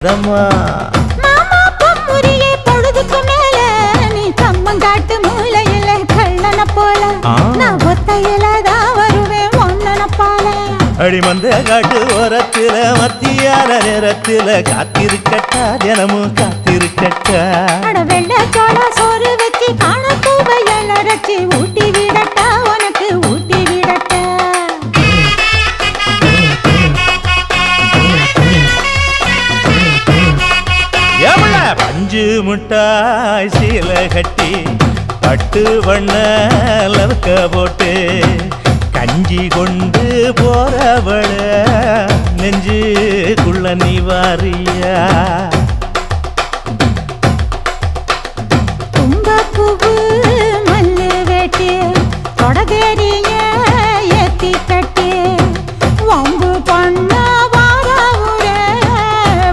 மாமா பொம்முரியே பொழுதுக்கு மேல நீ கம்மங்காட்டு மூலையில கள்ளன போல நான் ஒத்தையில தான் வருவேன் ஒன்னன போல அடிமந்த காட்டு ஓரத்துல மத்தியான நேரத்துல காத்திருக்கட்டா தினமும் காத்திருக்கட்டா வெள்ள சோள சோறு வச்சு காண பூவையல் அரைச்சி ஊட்டி விடட்டா உனக்கு ஊட்டி விடட்டா பஞ்சு முட்டாய் சீல கட்டி பட்டு வண்ண லவக்க போட்டு கஞ்சி கொண்டு போறவள நெஞ்சுக்குள்ள நீ வாரியா தும்பப்பூவு மல்லு வேட்டி தொடகேரி